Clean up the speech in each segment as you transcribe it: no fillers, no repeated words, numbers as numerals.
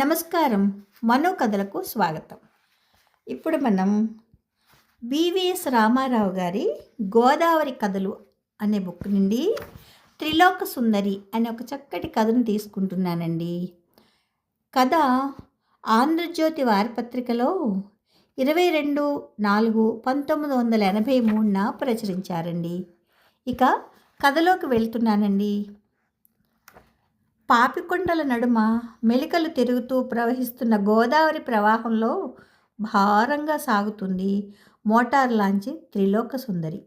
నమస్కారం. మనో కథలకు స్వాగతం. ఇప్పుడు మనం బివిఎస్ రామారావు గారి గోదావరి కథలు అనే బుక్ నుండి త్రిలోక సుందరి అనే ఒక చక్కటి కథను తీసుకుంటున్నానండి. కథ ఆంధ్రజ్యోతి వారపత్రికలో 22/4/1983న ప్రచురించారండి. ఇక కథలోకి వెళ్తున్నానండి. పాపికొండల నడుమ మెలికలు తిరుగుతూ ప్రవహిస్తున్న గోదావరి ప్రవాహంలో భారంగా సాగుతుంది మోటార్ లాంచి త్రిలోక సుందరి.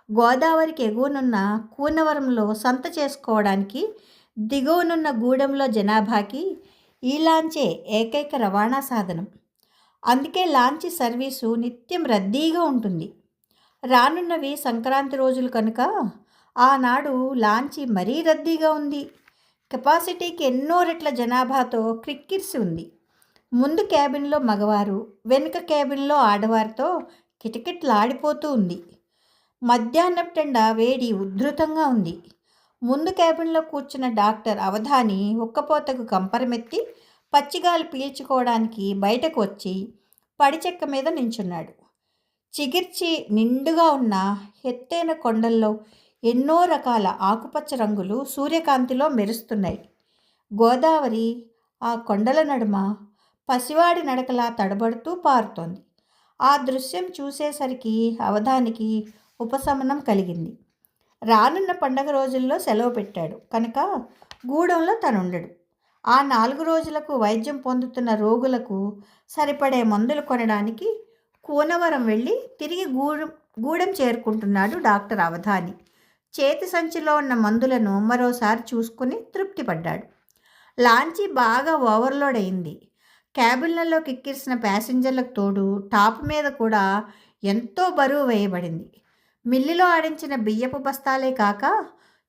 గోదావరికి ఎగువనున్న కూనవరంలో సంత చేసుకోవడానికి దిగువనున్న గూడెంలో జనాభాకి ఈ లాంచే ఏకైక రవాణా సాధనం. అందుకే లాంచీ సర్వీసు నిత్యం రద్దీగా ఉంటుంది. రానున్నవి సంక్రాంతి రోజులు కనుక ఆనాడు లాంచీ మరీ రద్దీగా ఉంది. కెపాసిటీకి ఎన్నో రెట్ల జనాభాతో క్రిక్కిరిసి ఉంది. ముందు క్యాబిన్లో మగవారు, వెనుక క్యాబిన్లో ఆడవారితో కిటకిటలాడిపోతూ ఉంది. మధ్యాహ్నపు టెండ వేడి ఉధృతంగా ఉంది. ముందు క్యాబిన్లో కూర్చున్న డాక్టర్ అవధాని ఉక్కపోతకు కంపరమెత్తి పచ్చిగాలి పీల్చుకోవడానికి బయటకు వచ్చి పడిచెక్క మీద నించున్నాడు. చిగిర్చి నిండుగా ఉన్న ఎత్తైన కొండల్లో ఎన్నో రకాల ఆకుపచ్చ రంగులు సూర్యకాంతిలో మెరుస్తున్నాయి. గోదావరి ఆ కొండల నడుమ పసివాడి నడకలా తడబడుతూ పారుతోంది. ఆ దృశ్యం చూసేసరికి అవధానికి ఉపశమనం కలిగింది. రానున్న పండగ రోజుల్లో సెలవు పెట్టాడు కనుక గూడెంలో తనుండడు. ఆ 4 రోజులకు వైద్యం పొందుతున్న రోగులకు సరిపడే మందులు కొనడానికి కూనవరం వెళ్ళి తిరిగి గూడెం చేరుకుంటున్నాడు డాక్టర్ అవధాని. చేతి సంచిలో ఉన్న మందులను మరోసారి చూసుకుని తృప్తిపడ్డాడు. లాంచీ బాగా ఓవర్లోడ్ అయింది. క్యాబిన్లలో కిక్కిరిసిన ప్యాసింజర్లకు తోడు టాప్ మీద కూడా ఎంతో బరువు వేయబడింది. మిల్లులో ఆడించిన బియ్యపు బస్తాలే కాక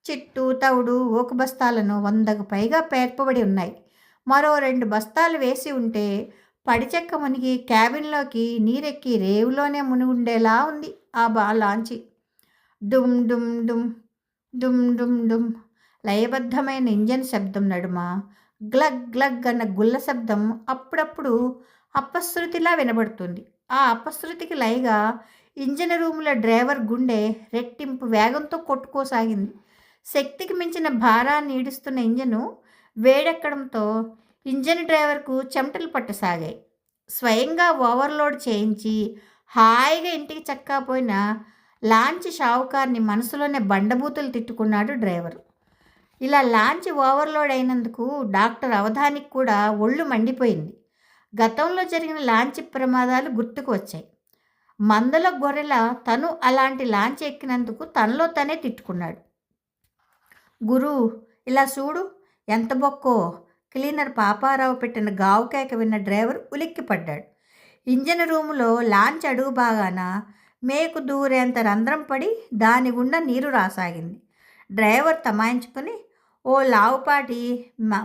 చిట్టు, తవుడు, ఓకు బస్తాలను 100కు పైగా పేర్పబడి ఉన్నాయి. మరో 2 బస్తాలు వేసి ఉంటే పడిచెక్క మునిగి క్యాబిన్లోకి నీరెక్కి రేవులోనే మునిగుండేలా ఉంది ఆ లాంచీ. డుమ్ డుమ్ డుమ్ డుమ్ డుమ్ డుమ్ లయబద్ధమైన ఇంజన్ శబ్దం నడుమ గ్లగ్ గ్లగ్ అన్న గుల్ల శబ్దం అప్పుడప్పుడు అపశృతిలా వినబడుతుంది. ఆ అపశృతికి లయగా ఇంజన్ రూముల డ్రైవర్ గుండె రెట్టింపు వేగంతో కొట్టుకోసాగింది. శక్తికి మించిన భారాన్ని ఈడుస్తున్న ఇంజను వేడెక్కడంతో ఇంజన్ డ్రైవర్కు చెమటలు పట్టసాగాయి. స్వయంగా ఓవర్లోడ్ చేయించి హాయిగా ఇంటికి చక్కపోయిన లాంచ్ షావుకార్ని మనసులోనే బండబూతులు తిట్టుకున్నాడు డ్రైవరు. ఇలా లాంచ్ ఓవర్లోడ్ అయినందుకు డాక్టర్ అవధానికి కూడా ఒళ్ళు మండిపోయింది. గతంలో జరిగిన లాంచ్ ప్రమాదాలు గుర్తుకు వచ్చాయి. మందల గొర్రెల తను అలాంటి లాంచ్ ఎక్కినందుకు తనలో తనే తిట్టుకున్నాడు. గురు, ఇలా చూడు ఎంత బొక్కో! క్లీనర్ పాపారావు పెట్టిన గావుకేక విన్న డ్రైవర్ ఉలిక్కిపడ్డాడు. ఇంజన్ రూములో లాంచ్ అడుగు బాగాన మేకు దూరేంత రంధ్రం పడి దాని గుండా నీరు రాసాగింది. డ్రైవర్ తమాయించుకుని ఓ లావుపాటి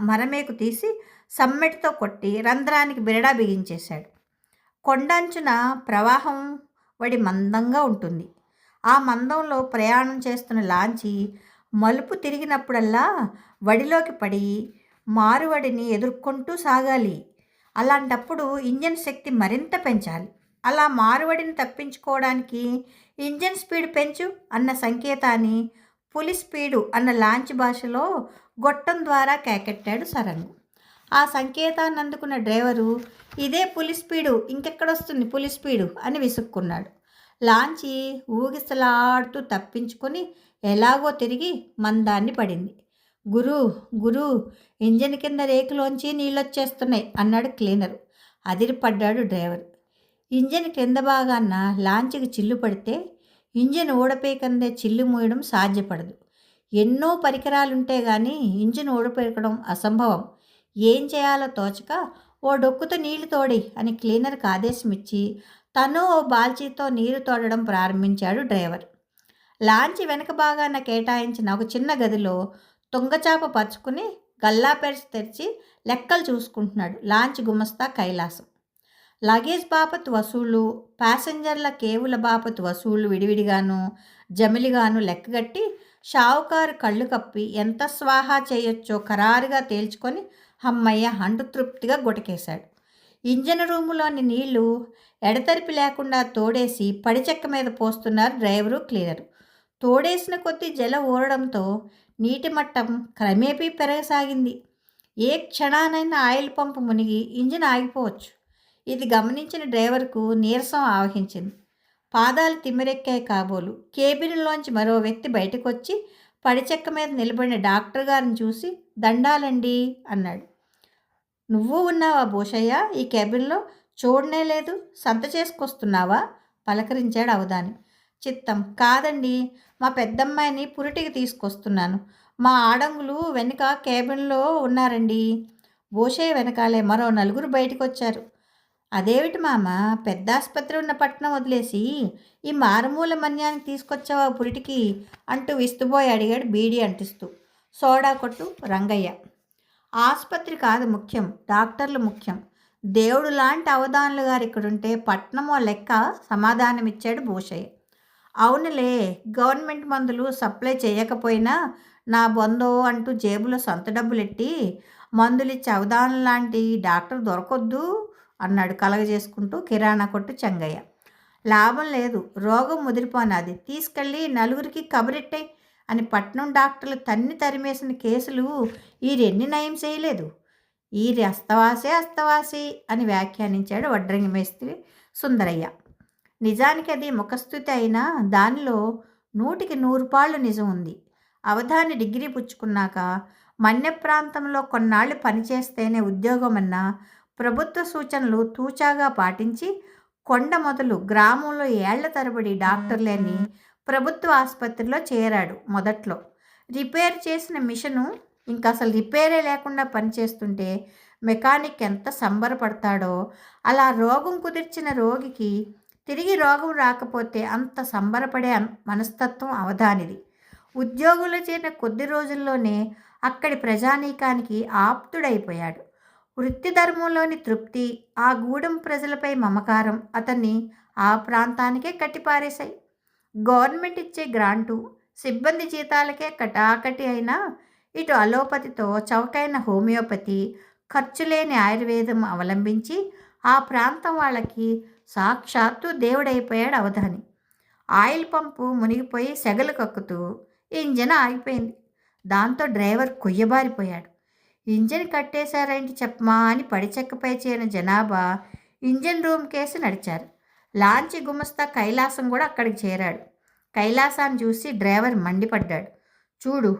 మరమేకు తీసి సమ్మెటితో కొట్టి రంధ్రానికి బిరడా బిగించేశాడు. కొండంచున ప్రవాహం వడి మందంగా ఉంటుంది. ఆ మందంలో ప్రయాణం చేస్తున్న లాంచీ మలుపు తిరిగినప్పుడల్లా వడిలోకి పడి మారువడిని ఎదుర్కొంటూ సాగాలి. అలాంటప్పుడు ఇంజన్ శక్తి మరింత పెంచాలి. అలా మారువడిని తప్పించుకోవడానికి ఇంజన్ స్పీడ్ పెంచు అన్న సంకేతాన్ని పులి స్పీడు అన్న లాంచ్ భాషలో గొట్టం ద్వారా కేకెట్టాడు సరంగు. ఆ సంకేతాన్ని అందుకున్న డ్రైవరు ఇదే పులి స్పీడు, ఇంకెక్కడొస్తుంది పులి స్పీడు అని విసుక్కున్నాడు. లాంచీ ఊగిసలాడుతూ తప్పించుకొని ఎలాగో తిరిగి మందాన్ని పడింది. గురు ఇంజన్ కింద రేకులోంచి నీళ్ళొచ్చేస్తున్నాయి అన్నాడు క్లీనరు. అదిరిపడ్డాడు డ్రైవర్. ఇంజన్ క్రింద భాగాన లాంచీకి చిల్లు పడితే ఇంజన్ ఊడపీకందే చిల్లు మూయడం సాధ్యపడదు. ఎన్నో పరికరాలుంటే గానీ ఇంజన్ ఊడపీకడం అసంభవం. ఏం చేయాలో తోచక ఓ డొక్కుతో నీళ్లు తోడి అని క్లీనర్కి ఆదేశం ఇచ్చి తను ఓ బాల్చీతో నీరు తోడడం ప్రారంభించాడు డ్రైవర్. లాంచీ వెనక భాగాన కేటాయించిన ఒక చిన్న గదిలో తుంగచాప పరుచుకుని గల్లాపెరిచి తెరిచి లెక్కలు చూసుకుంటున్నాడు లాంచ్ గుమస్తా కైలాసం. లగేజ్ బాపత్ వసూళ్ళు, ప్యాసింజర్ల కేవుల బాపత్ వసూళ్ళు విడివిడిగాను జమిలిగాను లెక్కగట్టి షావుకారు కళ్ళు కప్పి ఎంత స్వాహా చేయొచ్చో ఖరారుగా తేల్చుకొని హమ్మయ్య అంటూ తృప్తిగా గుటకేశాడు. ఇంజన్ రూములోని నీళ్లు ఎడతెరిపి లేకుండా తోడేసి పడిచెక్క మీద పోస్తున్నారు డ్రైవరు క్లీనరు. తోడేసిన కొద్దీ జలం ఊరడంతో నీటి మట్టం క్రమేపీ పెరగసాగింది. ఏ క్షణానైనా ఆయిల్ పంపు మునిగి ఇంజిన్ ఆగిపోవచ్చు. ఇది గమనించిన డ్రైవర్కు నీరసం ఆవహించింది. పాదాలు తిమ్మిరెక్కాయి కాబోలు. కేబిన్లోంచి మరో వ్యక్తి బయటకొచ్చి పడిచెక్క మీద నిలబడిన డాక్టర్ గారిని చూసి దండాలండి అన్నాడు. నువ్వు ఉన్నావా భూషయ్య ఈ కేబిన్లో? చూడనే లేదు, సంత చేసుకొస్తున్నావా? పలకరించాడు అవధాని. చిత్తం కాదండి, మా పెద్దమ్మాయిని పురిటికి తీసుకొస్తున్నాను. మా ఆడంగులు వెనుక కేబిన్లో ఉన్నారండి. భూషయ్య వెనకాలే మరో నలుగురు బయటకొచ్చారు. అదేమిటి మామ, పెద్ద ఆసుపత్రి ఉన్న పట్టణం వదిలేసి ఈ మారుమూల మన్యానికి తీసుకొచ్చావా పురిటికి అంటూ విస్తుబోయి అడిగాడు బీడీ అంటిస్తూ. సోడా కొట్టు రంగయ్య. ఆసుపత్రి కాదు ముఖ్యం, డాక్టర్లు ముఖ్యం. దేవుడు లాంటి అవధానులు గారు ఇక్కడుంటే పట్నమో లెక్క సమాధానమిచ్చాడు భూషయ్య. అవునులే, గవర్నమెంట్ మందులు సప్లై చేయకపోయినా నా బొందో అంటూ జేబులో సొంత డబ్బులెట్టి మందులిచ్చే అవధానం లాంటి డాక్టర్ దొరకొద్దు అన్నాడు కలగజేసుకుంటూ కిరాణా కొట్టు చెంగయ్య. లాభం లేదు, రోగం ముదిరిపోనాది, తీసుకెళ్ళి నలుగురికి కబురెట్టాయి అని పట్నం డాక్టర్లు తన్ని తరిమేసిన కేసులు ఈ రెన్ని నయం చేయలేదు. ఈ అస్తవాసి అని వ్యాఖ్యానించాడు వడ్రంగి మేస్త్రి సుందరయ్య. నిజానికి అది ముఖస్థుతి అయినా దానిలో 100కి 100 పాళ్ళు నిజం ఉంది. అవధాని డిగ్రీ పుచ్చుకున్నాక మన్య ప్రాంతంలో కొన్నాళ్ళు పనిచేస్తేనే ఉద్యోగమన్నా ప్రభుత్వ సూచనలు తూచాగా పాటించి కొండ మొదలు గ్రామంలో ఏళ్ల తరబడి డాక్టర్లేని ప్రభుత్వ ఆసుపత్రిలో చేరాడు. మొదట్లో రిపేర్ చేసిన మిషను ఇంకా అసలు రిపేరే లేకుండా పనిచేస్తుంటే మెకానిక్ ఎంత సంబరపడతాడో, అలా రోగం కుదిర్చిన రోగికి తిరిగి రోగం రాకపోతే అంత సంబరపడే మనస్తత్వం అవధానిది. ఉద్యోగులు చేరిన కొద్ది రోజుల్లోనే అక్కడి ప్రజానీకానికి ఆప్తుడైపోయాడు. వృత్తి ధర్మంలోని తృప్తి, ఆ గూడెం ప్రజలపై మమకారం అతన్ని ఆ ప్రాంతానికే కట్టిపారేశాయి. గవర్నమెంట్ ఇచ్చే గ్రాంటు, సిబ్బంది జీతాలకే కటాకటి అయినా ఇటు అలోపతితో చౌకైన హోమియోపతి, ఖర్చులేని ఆయుర్వేదం అవలంబించి ఆ ప్రాంతం వాళ్ళకి సాక్షాత్తు దేవుడైపోయాడు అవధాని. ఆయిల్ పంపు మునిగిపోయి సెగలు కక్కుతూ ఇంజన్ ఆగిపోయింది. దాంతో డ్రైవర్ కొయ్యబారిపోయాడు. ఇంజన్ కట్టేశారేంటి చెప్పమా అని పడిచెక్కపై చేరిన జనాభా ఇంజన్ రూమ్ కేసి నడిచారు. లాంచి గుమస్తా కైలాసం కూడా అక్కడికి చేరాడు. కైలాసాన్ని చూసి డ్రైవర్ మండిపడ్డాడు. చూడు,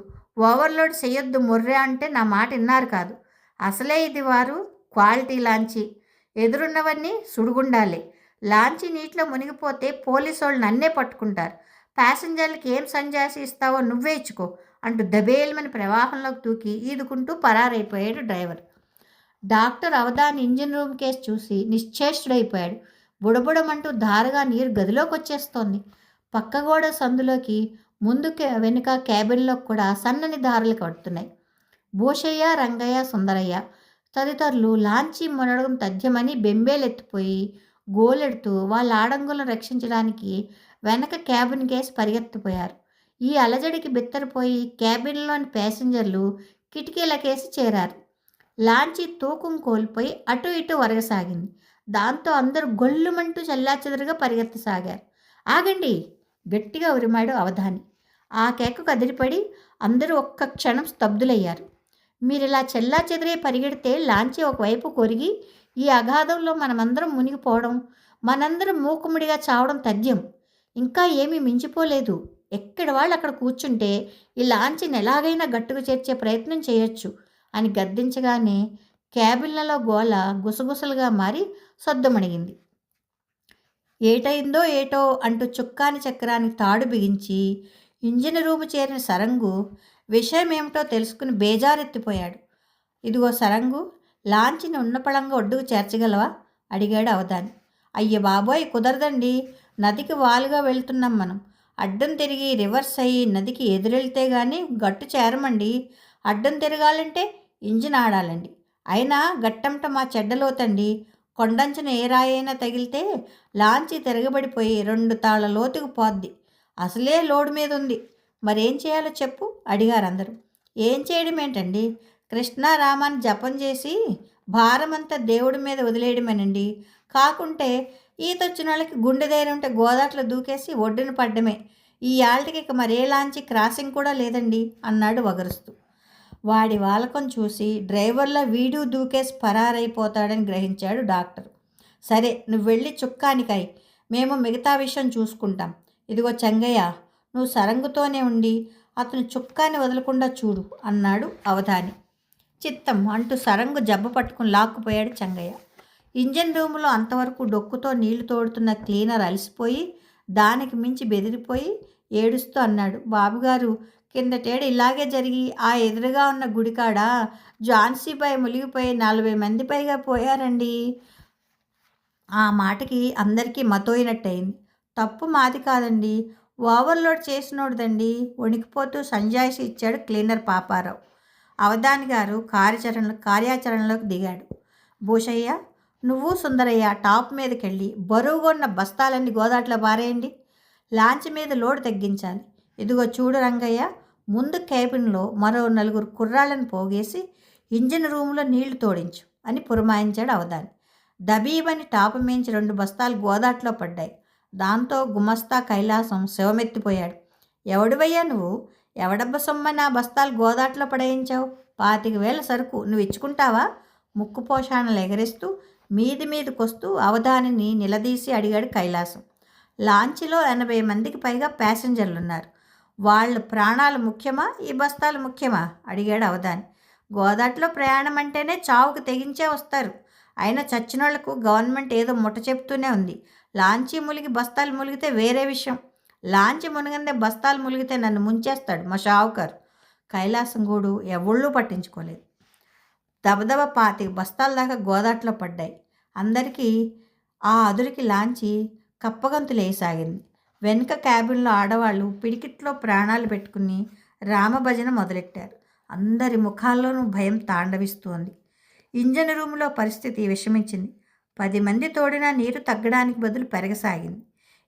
ఓవర్లోడ్ చేయొద్దు మొర్రే అంటే నా మాట విన్నారు కాదు. అసలే ఇది వారు క్వాలిటీ లాంచి, ఎదురున్నవన్నీ సుడుగుండాలి. లాంచి నీటిలో మునిగిపోతే పోలీసు వాళ్ళు నన్నే పట్టుకుంటారు. ప్యాసింజర్లకి ఏం సంజాసి ఇస్తావో నువ్వే ఇచ్చుకో అంటూ దబేల్మని ప్రవాహంలోకి దూకి ఈదుకుంటూ పరారైపోయాడు driver. Doctor Avadhani engine room కేసు చూసి నిశ్చేష్టుడైపోయాడు. బుడబుడమంటూ ధారగా నీరు గదిలోకి వచ్చేస్తోంది. పక్కగోడ సందులోకి ముందుకు వెనుక క్యాబిన్లోకి కూడా సన్నని ధారలు కడుతున్నాయి. భూషయ్య, రంగయ్య, సుందరయ్య తదితరులు లాంచీ మునగడం తథ్యమని బెంబేలెత్తిపోయి గోలెడుతూ వాళ్ళ ఆడంగులను రక్షించడానికి వెనక క్యాబిన్ కేసి పరిగెత్తిపోయారు. ఈ అలజడికి బిత్తరపోయి క్యాబిన్లోని ప్యాసింజర్లు కిటికీల కేసి చేరారు. లాంచీ తూకం కోల్పోయి అటు ఇటు వరగసాగింది. దాంతో అందరూ గొల్లుమంటూ చెల్లాచెదురుగా పరిగెత్తసాగారు. ఆగండి, గట్టిగా ఉరిమాడు అవధాని. ఆ కేకకు కదిలిపడి అందరూ ఒక్క క్షణం స్తబ్దులయ్యారు. మీరిలా చెల్లాచెదిరే పరిగెడితే లాంచీ ఒకవైపు కొరిగి ఈ అగాధంలో మనమందరం మునిగిపోవడం, మనందరం మూకుముడిగా చావడం తథ్యం. ఇంకా ఏమీ మించిపోలేదు. ఎక్కడి వాళ్ళు అక్కడ కూర్చుంటే ఈ లాంచీని ఎలాగైనా గట్టుకు చేర్చే ప్రయత్నం చేయొచ్చు అని గద్దించగానే క్యాబిన్లలో గోల గుసగుసలుగా మారి సద్దుమణిగింది. ఏటైందో ఏటో అంటూ చుక్కాని చక్రానికి తాడు బిగించి ఇంజిన్ రూము చేరిన సరంగు విషయం ఏమిటో తెలుసుకుని బేజారెత్తిపోయాడు. ఇదిగో సరంగు, లాంచీని ఉన్నపళంగా ఒడ్డుకు చేర్చగలవా అడిగాడు అవధాని. అయ్య బాబోయ్, కుదరదండి. నదికి వాలుగా వెళ్తున్నాం మనం. అడ్డం తిరిగి రివర్స్ అయ్యి నదికి ఎదురెళ్తే కానీ గట్టు చేరమండి. అడ్డం తిరగాలంటే ఇంజిన్ ఆడాలండి. అయినా గట్టంట మా చెడ్డలోతండి. కొండంచున ఏ రాయైనా తగిలితే లాంచీ తిరగబడిపోయి 2 తాళ్ల లోతుకు పోద్ది. అసలే లోడు మీద ఉంది. మరేం చేయాలో చెప్పు అడిగారు అందరూ. ఏం చేయడం ఏంటండి, కృష్ణారామాన్ని జపం చేసి భారమంతా దేవుడి మీద వదిలేయడమేనండి. కాకుంటే ఈతొచ్చిన వాళ్ళకి గుండె ధైర్యం ఉంటే గోదాట్లో దూకేసి ఒడ్డున పడ్డమే. ఈ ఆల్టికి ఇక మరే లాంచి క్రాసింగ్ కూడా లేదండి అన్నాడు వగరుస్తూ. వాడి వాలకం చూసి డ్రైవర్లా వీడు దూకేసి పరారైపోతాడని గ్రహించాడు డాక్టర్. సరే, నువ్వు వెళ్ళి చుక్కానికాయి, మేము మిగతా విషయం చూసుకుంటాం. ఇదిగో చెంగయ్య, నువ్వు సరంగుతోనే ఉండి అతను చుక్కాని వదలకుండా చూడు అన్నాడు అవధాని. చిత్తం అంటూ సరంగు జబ్బ పట్టుకుని లాక్కుపోయాడు చెంగయ్య. ఇంజన్ రూములో అంతవరకు డొక్కుతో నీళ్లు తోడుతున్న క్లీనర్ అలసిపోయి దానికి మించి బెదిరిపోయి ఏడుస్తూ అన్నాడు, బాబుగారు, కిందటేడు ఇలాగే జరిగి ఆ ఎదురుగా ఉన్న గుడికాడ ఝాన్సీబాయి మునిగిపోయి 40 మంది పైగా పోయారండి. ఆ మాటకి అందరికీ మతోయినట్టయింది. తప్పు మాది కాదండి, ఓవర్లోడ్ చేసినోడుదండి వణికిపోతూ సంజాయిషి ఇచ్చాడు క్లీనర్ పాపారావు. అవధాని గారు కార్యాచరణలోకి దిగాడు. భూషయ్య, నువ్వు సుందరయ్య టాప్ మీదకెళ్ళి బరువుగొన్న బస్తాలన్నీ గోదాట్లో పారేయండి. లాంచ్ మీద లోడ్ తగ్గించాలి. ఇదిగో చూడు రంగయ్య, ముందు క్యాబిన్లో మరో 4 కుర్రాళ్ళని పోగేసి ఇంజిన్ రూములో నీళ్లు తోడించు అని పురమాయించాడు అవధాని. దబీబని టాపు మించి 2 బస్తాలు గోదాట్లో పడ్డాయి. దాంతో గుమస్తా కైలాసం శవమెత్తిపోయాడు. ఎవడివయ్యా నువ్వు? ఎవడబ్బ సొమ్మని ఆ బస్తాలు గోదాట్లో పడేయించావు? 25,000 సరుకు నువ్వు ఇచ్చుకుంటావా? ముక్కు పోషాణలు ఎగరేస్తూ మీదికొస్తూ అవధానిని నిలదీసి అడిగాడు కైలాసం. లాంచీలో 80 మందికి పైగా ప్యాసింజర్లున్నారు. వాళ్ళ ప్రాణాలు ముఖ్యమా, ఈ బస్తాలు ముఖ్యమా అడిగాడు అవధాని. గోదాట్లో ప్రయాణం అంటేనే చావుకు తెగించే వస్తారు. అయినా చచ్చినోళ్లకు గవర్నమెంట్ ఏదో ముట్ట చెప్తూనే ఉంది. లాంచీ ములిగి బస్తాలు ములిగితే వేరే విషయం. లాంచీ మునిగందే బస్తాలు ములిగితే నన్ను ముంచేస్తాడు మా షావుకారు. కైలాసం గూడు ఎవళ్ళూ పట్టించుకోలేదు. దబదబ 25 బస్తాల దాకా గోదాట్లో పడ్డాయి. అందరికీ ఆ అదురికి లాంచి కప్పగంతులేసాగింది. వెనుక క్యాబిన్లో ఆడవాళ్ళు పిడికిట్లో ప్రాణాలు పెట్టుకుని రామభజన మొదలెట్టారు. అందరి ముఖాల్లోనూ భయం తాండవిస్తోంది. ఇంజన్ రూములో పరిస్థితి విషమించింది. 10 మంది తోడినా నీరు తగ్గడానికి బదులు పెరగసాగింది.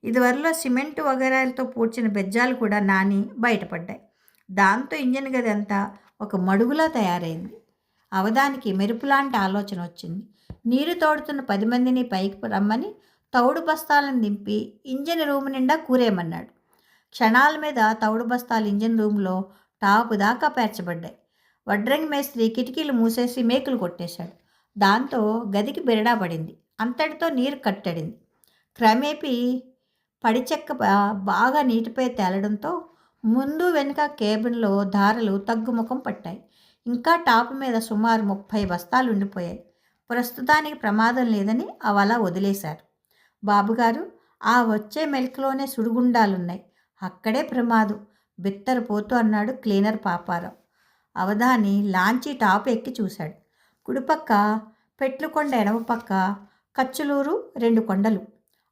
ఇదివరలో సిమెంటు వగైరాలతో పూడ్చిన బెజ్జాలు కూడా నాని బయటపడ్డాయి. దాంతో ఇంజన్ గది అంతా ఒక మడుగులా తయారైంది. అవధానికి మెరుపులాంటి ఆలోచన వచ్చింది. నీరు తోడుతున్న 10 మందిని పైకి రమ్మని తౌడు బస్తాలను దింపి ఇంజన్ రూము నిండా కూరేయమన్నాడు. క్షణాల మీద తౌడు బస్తాలు ఇంజన్ రూములో టాపు దాకా పేర్చబడ్డాయి. వడ్రంగి మేస్త్రి కిటికీలు మూసేసి మేకులు కొట్టేశాడు. దాంతో గదికి బెరడా పడింది. అంతటితో నీరు కట్టడింది. క్రమేపీ పడిచెక్క బాగా నీటిపై తేలడంతో ముందు వెనుక కేబిన్లో ధారలు తగ్గుముఖం పట్టాయి. ఇంకా టాపు మీద సుమారు 30 బస్తాలు ఉండిపోయాయి. ప్రస్తుతానికి ప్రమాదం లేదని అవలా వదిలేశారు. బాబుగారు, ఆ వచ్చే మెల్క్లోనే సుడిగుండాలున్నాయి, అక్కడే ప్రమాదం బిత్తరపోతూ అన్నాడు క్లీనర్ పాపారావు. అవధాని లాంచీ టాపు ఎక్కి చూశాడు. కుడిపక్క పెట్లుకొండ, ఎడమపక్క కచ్చులూరు 2 కొండలు.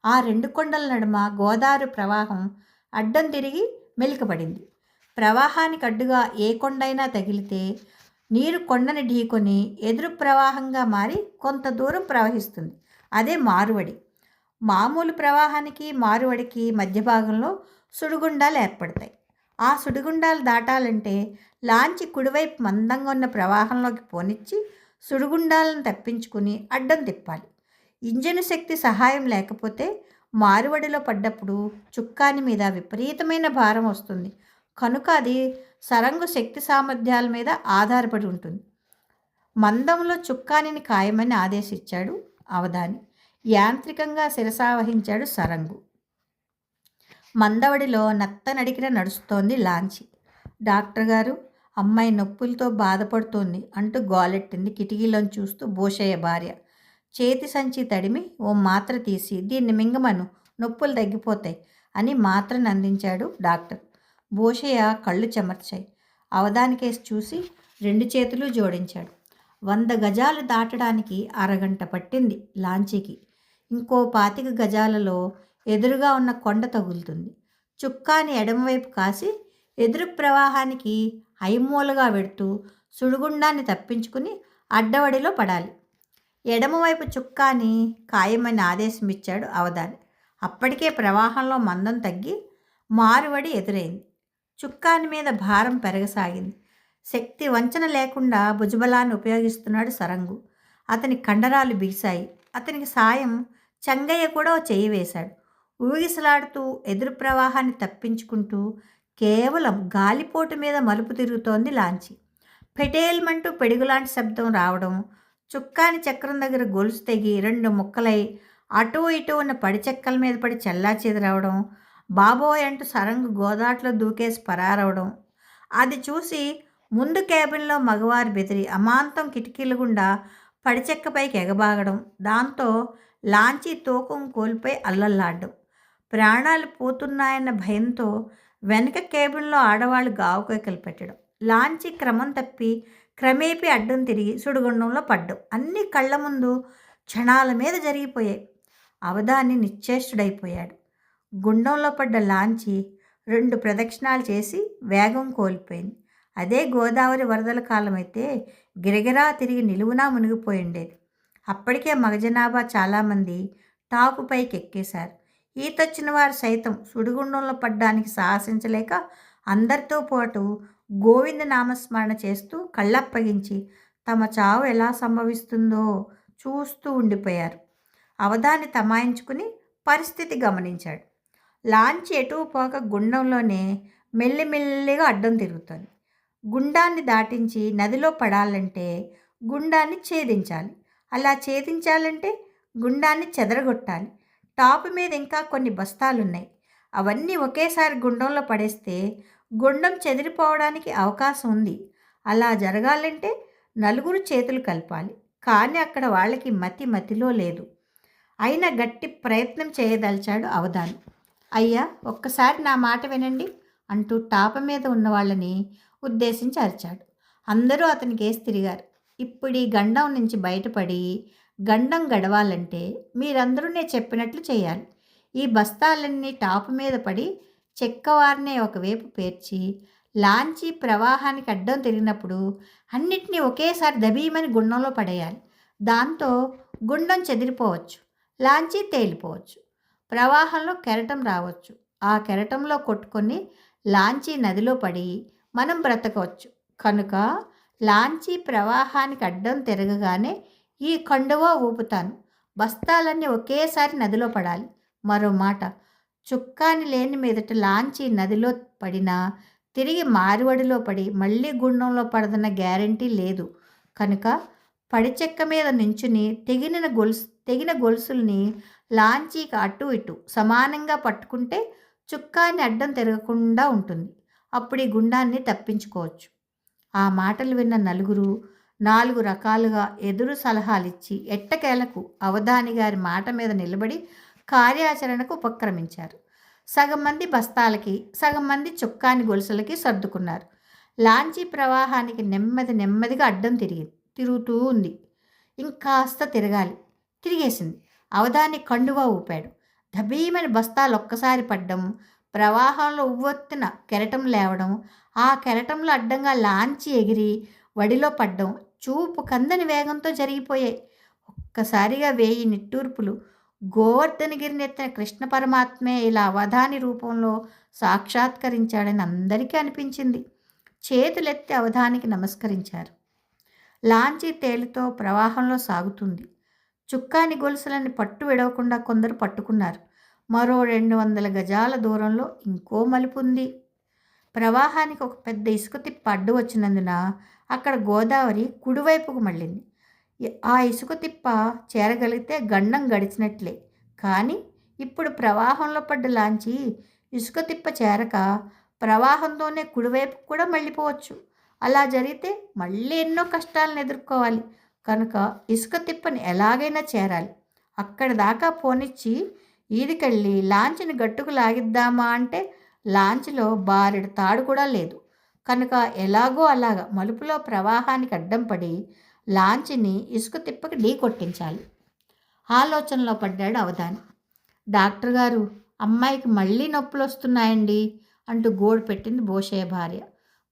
ఆ 2 కొండల నడుమ గోదావరి ప్రవాహం అడ్డం తిరిగి మెలికపడింది. ప్రవాహానికి అడ్డుగా ఏ కొండైనా తగిలితే నీరు కొండని ఢీకొని ఎదురు ప్రవాహంగా మారి కొంత దూరం ప్రవహిస్తుంది. అదే మారువడి. మామూలు ప్రవాహానికి మారువడికి మధ్య భాగంలో సుడిగుండాలు ఏర్పడతాయి. ఆ సుడిగుండాలు దాటాలంటే లాంచి కుడివైపు మందంగా ఉన్న ప్రవాహంలోకి పోనిచ్చి సుడిగుండాలను తప్పించుకుని అడ్డం తిప్పాలి. ఇంజను శక్తి సహాయం లేకపోతే మారువడిలో పడ్డప్పుడు చుక్కాని మీద విపరీతమైన భారం వస్తుంది. కనుక అది సరంగు శక్తి సామర్థ్యాల మీద ఆధారపడి ఉంటుంది. మందంలో చుక్కానిని ఖాయమని ఆదేశించాడు అవధాని. యాంత్రికంగా శిరసావహించాడు సరంగు. మందవడిలో నత్తనడికిన నడుస్తోంది లాంచి. డాక్టర్ గారు, అమ్మాయి నొప్పులతో బాధపడుతోంది అంటూ గోలెట్టింది కిటికీలోని చూస్తూ భూషయ్య భార్య. చేతి సంచి తడిమి ఓ మాత్ర తీసి దీన్ని మింగమను, నొప్పులు తగ్గిపోతాయి అని మాత్రను అందించాడు డాక్టర్. భూషయ్య కళ్ళు చెమర్చాయి. అవధానికేసి చూసి 2 చేతులు జోడించాడు. 100 గజాలు దాటడానికి అరగంట పట్టింది లాంచీకి. ఇంకో 25 గజాలలో ఎదురుగా ఉన్న కొండ తగులుతుంది. చుక్కాని ఎడమవైపు కాసి ఎదురు ప్రవాహానికి ఐమూలగా వెడుతూ సుడిగుండాన్ని తప్పించుకుని అడ్డవడిలో పడాలి. ఎడమవైపు చుక్కాని ఖాయమని ఆదేశం ఇచ్చాడు అవధాని. అప్పటికే ప్రవాహంలో మందం తగ్గి మారువడి ఎదురైంది. చుక్కాని మీద భారం పెరగసాగింది. శక్తి వంచన లేకుండా భుజబలాన్ని ఉపయోగిస్తున్నాడు సరంగు. అతని కండరాలు బిగిశాయి. అతనికి సాయం చెంగయ్య కూడా ఓ చెయ్యి వేశాడు. ఊగిసలాడుతూ ఎదురు ప్రవాహాన్ని తప్పించుకుంటూ కేవలం గాలిపోటు మీద మలుపు తిరుగుతోంది లాంచి. పెటేల్మంటూ పిడుగులాంటి శబ్దం రావడం, చుక్కాని చక్రం దగ్గర గొలుసు తెగి 2 ముక్కలై అటూ ఇటూ ఉన్న పడి చెక్కల మీద పడి చెల్లాచెదరవడం, బాబోయ్ అంటూ సరంగు గోదాట్లో దూకేసి పరారవడం, అది చూసి ముందు క్యాబిన్లో మగవారు బెదిరి అమాంతం కిటికీల గుండా పడిచెక్కపైకి ఎగబాగడం, దాంతో లాంచీ తూకం కోల్పోయి అల్లల్లాడడం. ప్రాణాలు పోతున్నాయన్న భయంతో వెనక కేబిన్లో ఆడవాళ్ళు గావుకేకలు పెట్టడం, లాంచీ క్రమం తప్పి క్రమేపీ అడ్డం తిరిగి సుడిగుండంలో పడ్డం అన్నీ కళ్ళ ముందు క్షణాల మీద జరిగిపోయాయి. అవధాని నిశ్చేష్టుడైపోయాడు. గుండంలో పడ్డ లాంచీ 2 ప్రదక్షిణాలు చేసి వేగం కోల్పోయింది. అదే గోదావరి వరదల కాలమైతే గిరగిరా తిరిగి నిలువునా మునిగిపోయి ఉండేది. అప్పటికే మగజనాభా చాలామంది టాపు పైకి ఎక్కేశారు. ఈతొచ్చిన వారు సైతం సుడిగుండంలో పడ్డానికి సాహసించలేక అందరితో పాటు గోవింద నామస్మరణ చేస్తూ కళ్ళప్పగించి తమ చావు ఎలా సంభవిస్తుందో చూస్తూ ఉండిపోయారు. అవధాని తమాయించుకుని పరిస్థితి గమనించాడు. లాంచి ఎటూ పోక గుండంలోనే మెల్లిమెల్లిగా అడ్డం తిరుగుతోంది. గుండాన్ని దాటించి నదిలో పడాలంటే గుండాన్ని ఛేదించాలి. అలా ఛేదించాలంటే గుండాన్ని చెదరగొట్టాలి. టాపు మీద ఇంకా కొన్ని బస్తాలున్నాయి. అవన్నీ ఒకేసారి గుండంలో పడేస్తే గుండం చెదిరిపోవడానికి అవకాశం ఉంది. అలా జరగాలంటే నలుగురు చేతులు కలపాలి. కానీ అక్కడ వాళ్ళకి మతిలో లేదు. అయినా గట్టి ప్రయత్నం చేయదలిచాడు అవధాని. అయ్యా, ఒక్కసారి నా మాట వినండి అంటూ టాప మీద ఉన్న వాళ్ళని ఉద్దేశించి అరిచాడు. అందరూ అతనికి కేసి తిరిగారు. ఇప్పుడు ఈ గండం నుంచి బయటపడి గండం గడవాలంటే మీరందరూ నేను చెప్పినట్లు చేయాలి. ఈ బస్తాలన్నీ టాపు మీద పడి చెక్కవారినే ఒకవైపు పేర్చి లాంచీ ప్రవాహానికి అడ్డం తిరిగినప్పుడు అన్నిటినీ ఒకేసారి దబీమని గుండంలో పడేయాలి. దాంతో గుండం చెదిరిపోవచ్చు, లాంచీ తేలిపోవచ్చు, ప్రవాహంలో కెరటం రావచ్చు. ఆ కెరటంలో కొట్టుకొని లాంచీ నదిలో పడి మనం బ్రతకవచ్చు. కనుక లాంచీ ప్రవాహానికి అడ్డం తిరగగానే ఈ కండువా ఊపుతాను. బస్తాలన్నీ ఒకేసారి నదిలో పడాలి. మరో మాట, చుక్కాని లేని మీదట లాంచీ నదిలో పడినా తిరిగి మారువడిలో పడి మళ్ళీ గుండంలో పడదన్న గ్యారంటీ లేదు. కనుక పడిచెక్క మీద నించుని తెగిన గొలుసుల్ని లాంచీకి అటు ఇటు సమానంగా పట్టుకుంటే చుక్కాని అడ్డం తిరగకుండా ఉంటుంది. అప్పుడు ఈ గుండాన్ని తప్పించుకోవచ్చు. ఆ మాటలు విన్న నలుగురు 4 రకాలుగా ఎదురు సలహాలిచ్చి ఎట్టకేలకు అవధాని గారి మాట మీద నిలబడి కార్యాచరణకు ఉపక్రమించారు. సగం మంది బస్తాలకి, సగం మంది చుక్కాని గొలుసులకి సర్దుకున్నారు. లాంచీ ప్రవాహానికి నెమ్మదిగా అడ్డం తిరుగుతూ ఉంది. ఇంకాస్త తిరగాలి. తిరిగేసింది. అవధాని కండువా ఊపాడు. దబీమని బస్తాలు ఒక్కసారి పడ్డం, ప్రవాహంలో ఉవ్వొత్తిన కెరటం లేవడం, ఆ కెరటంలో అడ్డంగా లాంచీ ఎగిరి వడిలో పడ్డం చూపు కందని వేగంతో జరిగిపోయాయి. ఒక్కసారిగా 1000 నిట్టూర్పులు. గోవర్ధనగిరినెత్తిన కృష్ణ పరమాత్మే ఇలా అవధాని రూపంలో సాక్షాత్కరించాడని అందరికీ అనిపించింది. చేతులెత్తి అవధానికి నమస్కరించారు. లాంచీ తేలితో ప్రవాహంలో సాగుతుంది. చుక్కాని గొలుసులని పట్టు విడవకుండా కొందరు పట్టుకున్నారు. మరో 200 గజాల దూరంలో ఇంకో మలుపు ఉంది. ప్రవాహానికి ఒక పెద్ద ఇసుక తిప్ప అడ్డు వచ్చినందున అక్కడ గోదావరి కుడివైపుకు మళ్ళింది. ఆ ఇసుక తిప్ప చేరగలిగితే గండం గడిచినట్లే. కానీ ఇప్పుడు ప్రవాహంలో పడ్డ లాంచి ఇసుక తిప్ప చేరక ప్రవాహంతోనే కుడివైపుకు కూడా మళ్ళీపోవచ్చు. అలా జరిగితే మళ్ళీ ఎన్నో కష్టాలను ఎదుర్కోవాలి. కనుక ఇసుక తిప్పని ఎలాగైనా చేరాలి. అక్కడి దాకా పోనిచ్చి ఈదికెళ్ళి లాంచిని గట్టుకు లాగిద్దామా అంటే లాంచ్లో బారెడు తాడు కూడా లేదు. కనుక ఎలాగో అలాగా మలుపులో ప్రవాహానికి అడ్డం పడి లాంచిని ఇసుక తిప్పకి ఢీ కొట్టించాలి. ఆలోచనలో పడ్డాడు అవధాని. డాక్టర్ గారు, అమ్మాయికి మళ్ళీ నొప్పులు వస్తున్నాయండి అంటూ గోడు పెట్టింది భోషయ్య భార్య.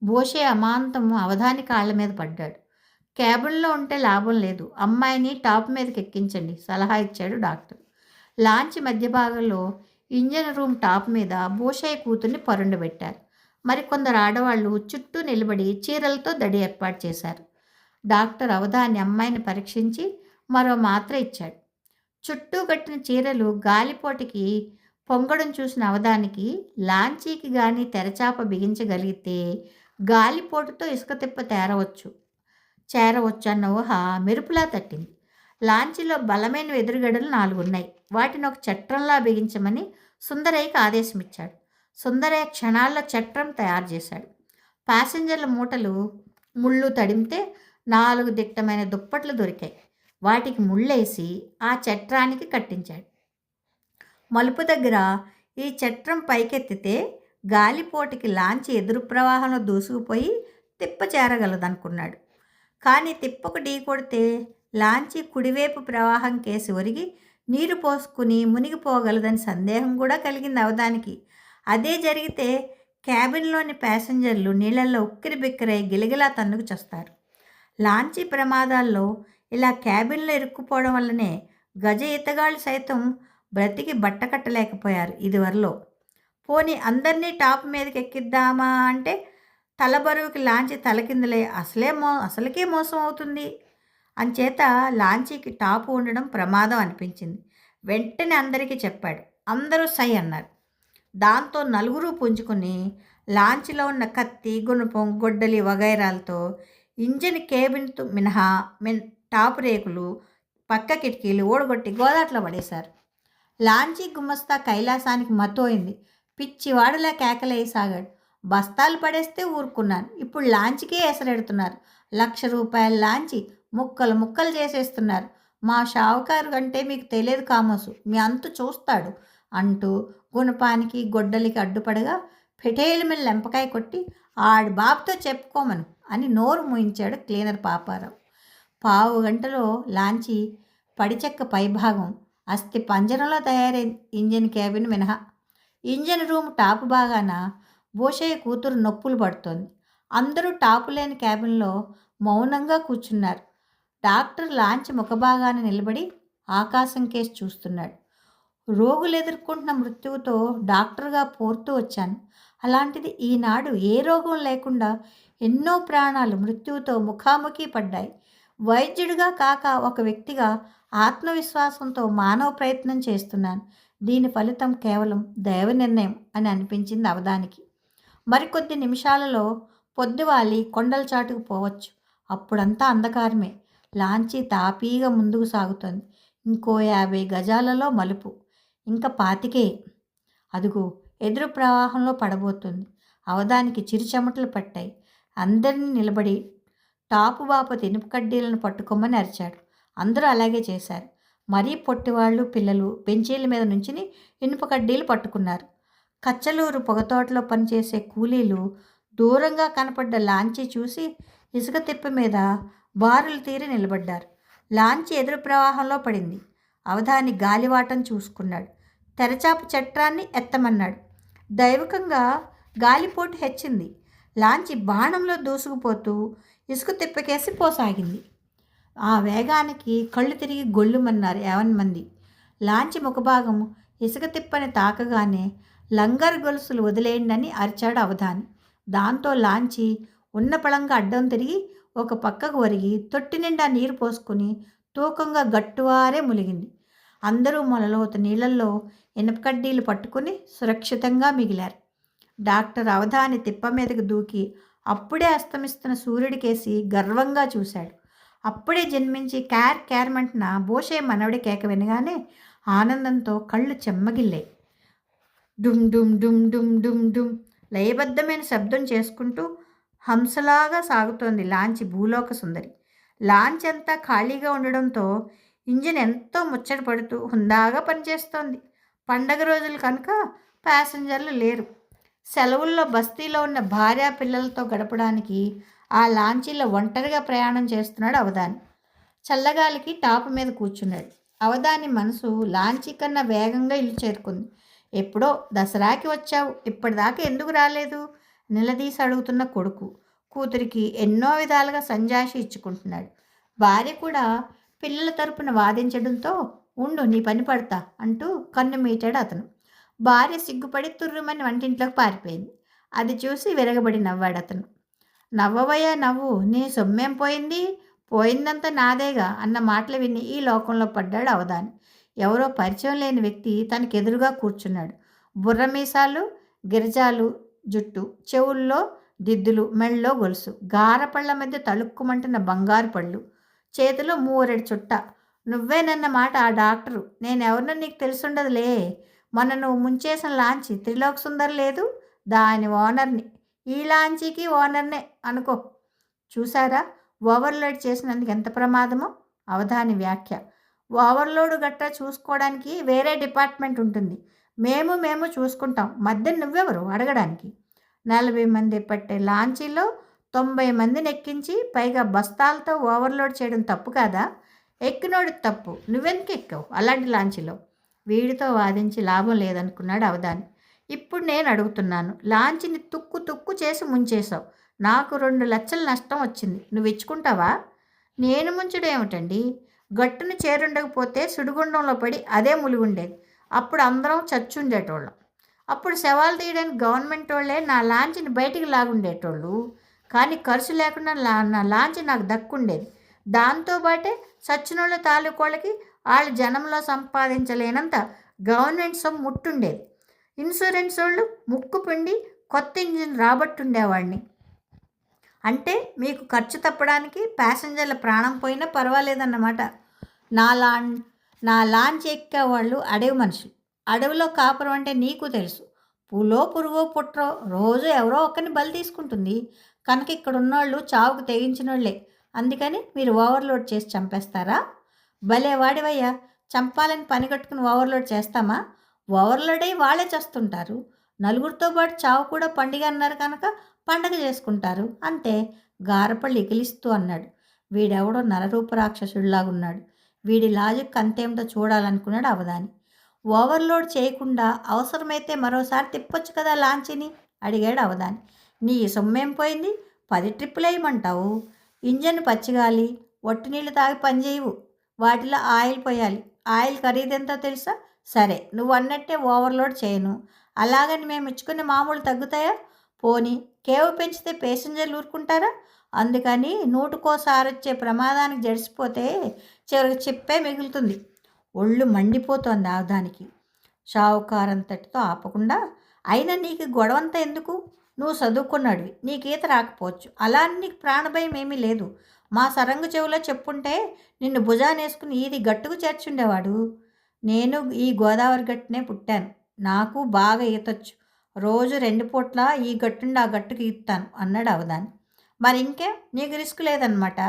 భోషయ్య అమాంతము అవధాని కాళ్ళ మీద పడ్డాడు. క్యాబిన్లో ఉంటే లాభం లేదు, అమ్మాయిని టాప్ మీదకి ఎక్కించండి సలహా ఇచ్చాడు డాక్టర్. లాంచ్ మధ్య భాగంలో ఇంజన్ రూమ్ టాప్ మీద భోషయ్య కూతుర్ని పరుండబెట్టారు. మరికొందరు ఆడవాళ్ళు చుట్టూ నిలబడి చీరలతో దడి ఏర్పాటు చేశారు. డాక్టర్ అవధాని అమ్మాయిని పరీక్షించి మరో మాత్ర ఇచ్చాడు. చుట్టూ కట్టిన చీరలు గాలిపోటికి పొంగడం చూసిన అవధానికి లాంచీకి గాని తెరచాప బిగించగలిగితే గాలిపోటుతో ఇసుక తిప్ప చేరవచ్చు అన్న ఊహ మెరుపులా తట్టింది. లాంచీలో బలమైన ఎదురుగడలు 4 ఉన్నాయి. వాటిని ఒక చట్రంలా బిగించమని సుందరయ్యకి ఆదేశమిచ్చాడు. సుందరయ్య క్షణాల్లో చట్రం తయారు చేశాడు. ప్యాసింజర్ల ముళ్ళు తడిమితే 4 దిట్టమైన దుప్పట్లు దొరికాయి. వాటికి ముళ్ళేసి ఆ చట్రానికి కట్టించాడు. మలుపు దగ్గర ఈ చట్రం పైకెత్తితే గాలిపోటికి లాంచి ఎదురు ప్రవాహంలో దూసుకుపోయి తిప్ప చేరగలదనుకున్నాడు. కానీ తిప్పకు ఢీ కొడితే లాంచీ కుడివైపు ప్రవాహం కేసి ఒరిగి నీరు పోసుకుని మునిగిపోగలదని సందేహం కూడా కలిగింది అవధానికి. అదే జరిగితే క్యాబిన్లోని ప్యాసింజర్లు నీళ్లలో ఉక్కిరి బిక్కిరై గిలగిలా తన్నుకు చస్తారు. లాంచీ ప్రమాదాల్లో ఇలా క్యాబిన్లో ఇరుక్కుపోవడం వల్లనే గజ ఈతగాళ్ళు సైతం బ్రతికి బట్టకట్టలేకపోయారు ఇదివరలో. పోనీ అందరినీ టాప్ మీదకి ఎక్కిద్దామా అంటే తలబరువుకి లాంచీ తలకిందులే అసలుకే మోసం అవుతుంది. అంచేత లాంచీకి టాపు ఉండడం ప్రమాదం అనిపించింది. వెంటనే అందరికీ చెప్పాడు. అందరూ సై అన్నారు. దాంతో నలుగురు పుంజుకుని లాంచీలో ఉన్న కత్తి, గుణపం, గొడ్డలి వగైరాలతో ఇంజిన్ కేబిన్ మినహా టాపు రేకులు, పక్క కిటికీలు ఓడగొట్టి గోదాట్లో పడేశారు. లాంచీ గుమస్తా కైలాసానికి మత్తోయింది. పిచ్చివాడులా కేకలేసాగాడు. బస్తాలు పడేస్తే ఊరుకున్నాను, ఇప్పుడు లాంచీకే ఎసరెడుతున్నారు. ₹1,00,000 లాంచీ ముక్కలు చేసేస్తున్నారు. మా షావుకారు కంటే మీకు తెలియదు కామోసు, మీ అంతు చూస్తాడు అంటూ గుణపానికి గొడ్డలికి అడ్డుపడగా పెటేలు మీద లెంపకాయ కొట్టి ఆడి బాబుతో చెప్పుకోమను అని నోరు మూయించాడు క్లీనర్ పాపారావు. 15 గంటలో లాంచీ పడిచెక్క పైభాగం అస్థి పంజరంలో తయారైంది. ఇంజిన్ క్యాబిన్ మినహా. ఇంజిన్ రూమ్ టాపు బాగాన భూషయ్య కూతురు నొప్పులు పడుతోంది. అందరూ టాపు లేని క్యాబిన్లో మౌనంగా కూర్చున్నారు. డాక్టర్ లాంచ్ ముఖభాగాన్ని నిలబడి ఆకాశం కేసి చూస్తున్నాడు. రోగులు ఎదుర్కొంటున్న మృత్యువుతో డాక్టర్గా పోరుతూ వచ్చాను. అలాంటిది ఈనాడు ఏ రోగం లేకుండా ఎన్నో ప్రాణాలు మృత్యువుతో ముఖాముఖి పడ్డాయి. వైద్యుడిగా కాక ఒక వ్యక్తిగా ఆత్మవిశ్వాసంతో మానవ ప్రయత్నం చేస్తున్నాను. దీని ఫలితం కేవలం దైవ నిర్ణయం అని అనిపించింది అవధానికి. మరికొద్ది నిమిషాలలో పొద్దువాలి కొండల చాటుకు పోవచ్చు. అప్పుడంతా అంధకారమే. లాంచీ తాపీగా ముందుకు సాగుతోంది. ఇంకో 50 గజాలలో మలుపు, ఇంకా 25. అదుగో ఎదురు ప్రవాహంలో పడబోతుంది. అవధానికి చిరుచెమటలు పట్టాయి. అందరినీ నిలబడి టాపు బాపతి ఇనుప కడ్డీలను పట్టుకోమని అరిచాడు. అందరూ అలాగే చేశారు. మరీ పొట్టివాళ్ళు, పిల్లలు బెంచీల మీద నుంచుని ఇనుప కడ్డీలు పట్టుకున్నారు. కచ్చలూరు పొగతోటలో పనిచేసే కూలీలు దూరంగా కనపడ్డ లాంచీ చూసి ఇసుక తిప్ప మీద బారులు తీరి నిలబడ్డారు. లాంచీ ఎదురు ప్రవాహంలో పడింది. అవధాని గాలివాటం చూసుకున్నాడు. తెరచాపు చట్రాన్ని ఎత్తమన్నాడు. దైవకంగా గాలిపోటు హెచ్చింది. లాంచీ బాణంలో దూసుకుపోతూ ఇసుక తిప్పకేసి పోసాగింది. ఆ వేగానికి కళ్ళు తిరిగి గొల్లుమన్నారు 50 మంది. లాంచీ ముఖభాగం ఇసుక తిప్పని తాకగానే లంగర్ గొలుసులు వదిలేయండి అరిచాడు అవధాని. దాంతో లాంచీ ఉన్న పళంగా అడ్డం తిరిగి ఒక పక్కకు ఒరిగి తొట్టి నిండా నీరు పోసుకుని తూకంగా గట్టువారే ములిగింది. అందరూ మొలలోతు నీళ్లలో ఇనుప కడ్డీలు పట్టుకుని సురక్షితంగా మిగిలారు. డాక్టర్ అవధాని తిప్ప మీదకు దూకి అప్పుడే అస్తమిస్తున్న సూర్యుడికేసి గర్వంగా చూశాడు. అప్పుడే జన్మించి క్యార్మంటున్న బోషే మనవడి కేక వినగానే ఆనందంతో కళ్ళు చెమ్మగిల్లాయి. డుమ్ డుమ్ డుమ్ డుమ్ డుమ్ డుమ్ లయబద్ధమైన శబ్దం చేసుకుంటూ హంసలాగా సాగుతోంది లాంచీ భూలోక సుందరి. లాంచ్ అంతా ఖాళీగా ఉండడంతో ఇంజిన్ ఎంతో ముచ్చట పడుతూ హుందాగా పనిచేస్తోంది. పండగ రోజులు కనుక ప్యాసింజర్లు లేరు. సెలవుల్లో బస్తీలో ఉన్న భార్య పిల్లలతో గడపడానికి ఆ లాంచీలో ఒంటరిగా ప్రయాణం చేస్తున్నాడు అవధాని. చల్లగాలికి టాపు మీద కూర్చున్నాడు. అవధాని మనసు లాంచీ కన్నా వేగంగా ఇల్లు చేరుకుంది. ఎప్పుడో దసరాకి వచ్చావు, ఇప్పటిదాకా ఎందుకు రాలేదు నిలదీసి అడుగుతున్న కొడుకు. కూతురికి ఎన్నో విధాలుగా సంజాషి ఇచ్చుకుంటున్నాడు. భార్య కూడా పిల్లల తరపున వాదించడంతో ఉండు నీ పని పడతా అంటూ కన్ను మీటాడు అతను. భార్య సిగ్గుపడి తుర్రుమని వంటింట్లోకి పారిపోయింది. అది చూసి విరగబడి నవ్వాడతను. నవ్వవయ్యా నవ్వు, నీ సొమ్మేం పోయింది, పోయిందంతా నాదేగా అన్న మాటలు విని ఈ లోకంలో పడ్డాడు అవధాని. ఎవరో పరిచయం లేని వ్యక్తి తనకెదురుగా కూర్చున్నాడు. బుర్రమీసాలు, గిరిజాలు జుట్టు, చెవుల్లో దిద్దులు, మెళ్ళో గొలుసు, గారపళ్ళ మధ్య తళుక్కుమంటున్న బంగారు పళ్ళు, చేతిలో మూరెడు చుట్ట. నువ్వేనన్న మాట ఆ డాక్టరు. నేనెవరినో నీకు తెలుసుండదులే. మొన్న నువ్వు ముంచేసిన లాంచి త్రిలోక్ సుందర్ లేదు, దాని ఓనర్ని. ఈ లాంచీకి ఓనర్నే అనుకో. చూసారా ఓవర్లోడ్ చేసినందుకు ఎంత ప్రమాదమో? అవధాని వ్యాఖ్య. ఓవర్లోడ్ గట్రా చూసుకోవడానికి వేరే డిపార్ట్మెంట్ ఉంటుంది. మేము చూసుకుంటాం. మధ్య నువ్వెవరు అడగడానికి? 40 మంది పట్టే లాంచీలో 90 మందిని ఎక్కించి పైగా బస్తాలతో ఓవర్లోడ్ చేయడం తప్పు కాదా? ఎక్కినోడి తప్పు, నువ్వెందుకు ఎక్కావు అలాంటి లాంచీలో? వీడితో వాదించి లాభం లేదనుకున్నాడు అవధాని. ఇప్పుడు నేను అడుగుతున్నాను, లాంచీని తుక్కు చేసి ముంచేశావు. నాకు 2 లక్షల నష్టం వచ్చింది. నువ్వు ఇచ్చుకుంటావా? నేను ముంచడం ఏమిటండి? గట్టును చేరుండకపోతే సుడిగుండంలో పడి అదే ములుగుండేది. అప్పుడు అందరం చచ్చుండేటోళ్ళం. అప్పుడు శవాలు తీయడానికి గవర్నమెంట్ వాళ్ళే నా లాంచీని బయటికి లాగుండేటోళ్ళు. కానీ ఖర్చు లేకుండా నా లాంచీ నాకు దక్కుండేది. దాంతోపాటే సచ్చినోళ్ళ తాలూకోళ్ళకి వాళ్ళు జనంలో సంపాదించలేనంత గవర్నమెంట్ సొమ్ము ముట్టుండేది. ఇన్సూరెన్స్ వాళ్ళు ముక్కు పిండి కొత్త ఇంజిన్ రాబట్టుండేవాడిని. అంటే మీకు ఖర్చు తప్పడానికి ప్యాసింజర్ల ప్రాణం పోయినా పర్వాలేదన్నమాట. నా లాంచ్ ఎక్కేవాళ్ళు అడవి మనుషులు. అడవిలో కాపురం అంటే నీకు తెలుసు. పులో పురుగో పుట్రో రోజు ఎవరో ఒక్కరిని బలి తీసుకుంటుంది. కనుక ఇక్కడ ఉన్నోళ్ళు చావుకు తెగించిన వాళ్ళే. అందుకని మీరు ఓవర్లోడ్ చేసి చంపేస్తారా? భలే వాడివయ్యా, చంపాలని పని కట్టుకుని ఓవర్లోడ్ చేస్తామా? ఓవర్లోడ్ అయ్యి వాళ్ళే చేస్తుంటారు. నలుగురితో పాటు చావు కూడా పండుగ అన్నారు కనుక పండగ చేసుకుంటారు అంతే. గారపళ్ళు ఇకిలిస్తూ అన్నాడు. వీడెవడో నరరూప రాక్షసుడిలాగున్నాడు. వీడి లాజిక్ అంతేమిటో చూడాలనుకున్నాడు అవధాని. ఓవర్లోడ్ చేయకుండా అవసరమైతే మరోసారి తిప్పొచ్చు కదా లాంచీని అడిగాడు అవధాని. నీ సొమ్మేం పోయింది? 10 ట్రిప్పులు వేయమంటావు? ఇంజన్ పచ్చిగాలి, ఒట్టి నీళ్ళు తాగి పనిచేయవు. వాటిలో ఆయిల్ పోయాలి. ఆయిల్ ఖరీదెంతో తెలుసా? సరే, నువ్వు అన్నట్టే ఓవర్లోడ్ చేయను. అలాగని మేము ఇచ్చుకునే మామూలు తగ్గుతాయా? పోనీ కేవ్ పెంచితే ప్యాసింజర్లు ఊరుకుంటారా? అందుకని 100కోసారి వచ్చే ప్రమాదానికి జడిసిపోతే చివరికి చెప్పే మిగులుతుంది. ఒళ్ళు మండిపోతోంది అవధానికి. షావుకారంతటితో ఆపకుండా, అయినా నీకు గొడవంతా ఎందుకు? నువ్వు చదువుకున్నాడివి, నీకు ఈత రాకపోవచ్చు. అలా నీకు ప్రాణభయం ఏమీ లేదు. మా సరంగు చెవిలో చెప్పుంటే నిన్ను భుజానేసుకుని ఈది గట్టుకు చేర్చుండేవాడు. నేను ఈ గోదావరి గట్టునే పుట్టాను. నాకు బాగా ఈతొచ్చు. రోజు 2 పూట్ల ఈ గట్టుండి ఆ గట్టుకు ఈత్తాను అన్నాడు అవధాని. మరి ఇంకే, నీకు రిస్క్ లేదనమాట.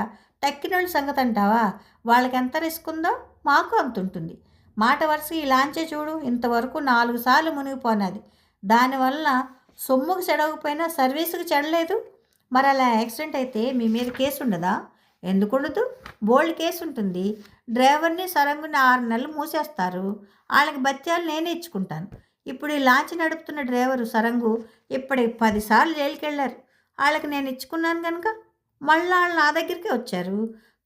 తక్కినోళ్ళ సంగతి అంటావా? వాళ్ళకి ఎంత రిస్క్ ఉందో మాకు అంత ఉంటుంది. మాట వరుస ఈ లాంచే చూడు, ఇంతవరకు 4 సార్లు మునిగిపోయినది. దానివల్ల సొమ్ముకు చెడవకపోయినా సర్వీసుకు చెడలేదు. మరి అలా యాక్సిడెంట్ అయితే మీ మీద కేసు ఉండదా? ఎందుకు ఉండదు? బోల్డ్ కేసు ఉంటుంది. డ్రైవర్ని సరంగుని 6 నెలలు మూసేస్తారు. వాళ్ళకి బత్యాలు నేనే ఇచ్చుకుంటాను. ఇప్పుడు ఈ లాంచ్ నడుపుతున్న డ్రైవరు సరంగు ఇప్పటికి 10 సార్లు జైలుకి వెళ్ళారు. వాళ్ళకి నేను ఇచ్చుకున్నాను కనుక మళ్ళీ వాళ్ళు నా దగ్గరికి వచ్చారు.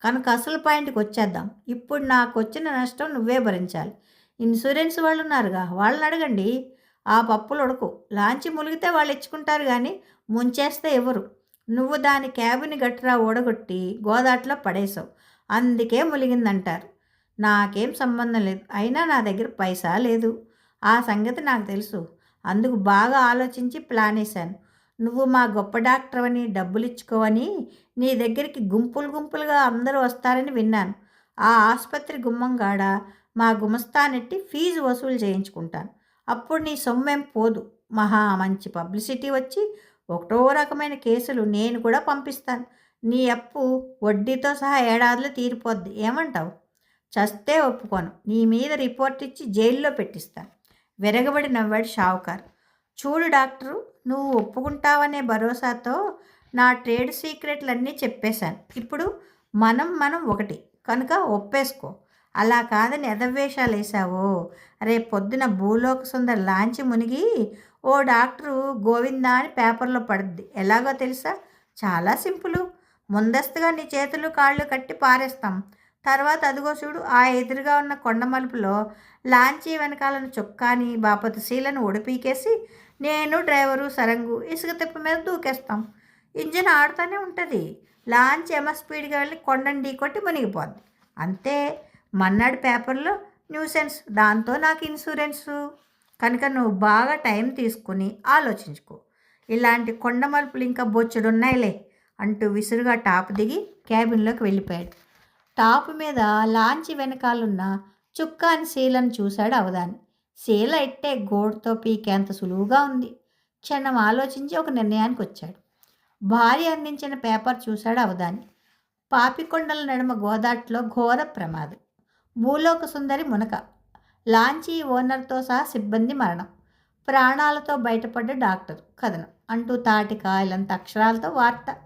కనుక అసలు పాయింట్కి వచ్చేద్దాం. ఇప్పుడు నాకు వచ్చిన నష్టం నువ్వే భరించాలి. ఇన్సూరెన్స్ వాళ్ళు ఉన్నారుగా, వాళ్ళని అడగండి. ఆ పప్పులు ఉడకు. లాంచి ములిగితే వాళ్ళు ఇచ్చుకుంటారు కానీ ముంచేస్తే ఎవరు? నువ్వు దాని క్యాబిన్ గట్రా ఓడగొట్టి గోదాట్లో పడేసావు, అందుకే ములిగిందంటారు. నాకేం సంబంధం లేదు. అయినా నా దగ్గర పైసా లేదు. ఆ సంగతి నాకు తెలుసు. అందుకు బాగా ఆలోచించి ప్లాన్ వేశాను. నువ్వు మా గొప్ప డాక్టర్ అని, డబ్బులు ఇచ్చుకోవని నీ దగ్గరికి గుంపులుగా అందరూ వస్తారని విన్నాను. ఆ ఆసుపత్రి గుమ్మంగాడ మా గుమస్తానెట్టి ఫీజు వసూలు చేయించుకుంటాను. అప్పుడు నీ సొమ్మేం పోదు. మహా మంచి పబ్లిసిటీ వచ్చి ఒకటో రకమైన కేసులు నేను కూడా పంపిస్తాను. నీ అప్పు వడ్డీతో సహా ఏడాదిలో తీరిపోద్ది. ఏమంటావు? చస్తే ఒప్పుకోను. నీ మీద రిపోర్ట్ ఇచ్చి జైల్లో పెట్టిస్తాను. విరగబడి నవ్వాడు షావుకారు. చూడు డాక్టరు, నువ్వు ఒప్పుకుంటావనే భరోసాతో నా ట్రేడ్ సీక్రెట్లన్నీ చెప్పేశాను. ఇప్పుడు మనం ఒకటి కనుక ఒప్పేసుకో. అలా కాదని ఎదవేషాలు వేసావో రేపు పొద్దున భూలోక సుందర్ లాంచి మునిగి ఓ డాక్టరు గోవిందా అని పేపర్లో పడుద్ది. ఎలాగో తెలుసా? చాలా సింపుల్. ముందస్తుగా నీ చేతులు కాళ్ళు కట్టి పారేస్తాం. తర్వాత అదిగో చూడు, ఆ ఎదురుగా ఉన్న కొండ మలుపులో లాంచీ వెనకాలను చొక్కాని బాపతు శీలను ఒడిపీకేసి నేను డ్రైవరు సరంగు ఇసుక తిప్ప మీద దూకేస్తాం. ఇంజిన్ ఆడుతూనే ఉంటుంది. లాంచ్ ఏమో స్పీడ్గా వెళ్ళి కొండని ఢీకొట్టి మునిగిపోద్ది. అంతే. మన్నాడు పేపర్లో న్యూసెన్స్, దాంతో నాకు ఇన్సూరెన్సు. కనుక నువ్వు బాగా టైం తీసుకుని ఆలోచించుకో. ఇలాంటి కొండ మలుపులు ఇంకా బొచ్చుడున్నాయిలే అంటూ విసురుగా టాప్ దిగి క్యాబిన్లోకి వెళ్ళిపోయాడు. టాప్ మీద లాంచి వెనకాలన్న చుక్కాని శీలను చూశాడు అవధాని. శీల ఇట్టే గోడుతో పీకేంత సులువుగా ఉంది. క్షణం ఆలోచించి ఒక నిర్ణయానికి వచ్చాడు. భార్య అందించిన పేపర్ చూశాడు అవధాని. పాపికొండల నడుమ గోదాట్లో ఘోర ప్రమాదం. భూలోక సుందరి మునక. లాంచీ ఓనర్తో సహా సిబ్బంది మరణం. ప్రాణాలతో బయటపడ్డ డాక్టర్ కథనం అంటూ తాటికాయలంత అక్షరాలతో వార్త.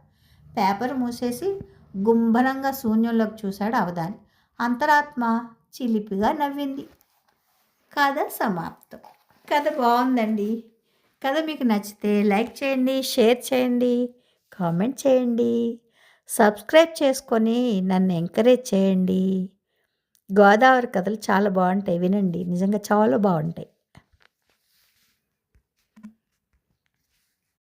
పేపర్ మూసేసి గుంభనంగా శూన్యంలోకి చూశాడు అవధాని. అంతరాత్మ చిలిపిగా నవ్వింది. కథ సమాప్తం. కథ బాగుందండి. కథ మీకు నచ్చితే లైక్ చేయండి, షేర్ చేయండి, కామెంట్ చేయండి, సబ్స్క్రైబ్ చేసుకొని నన్ను ఎంకరేజ్ చేయండి. గోదావరి కథలు చాలా బాగుంటాయి, వినండి. నిజంగా చాలా బాగుంటాయి.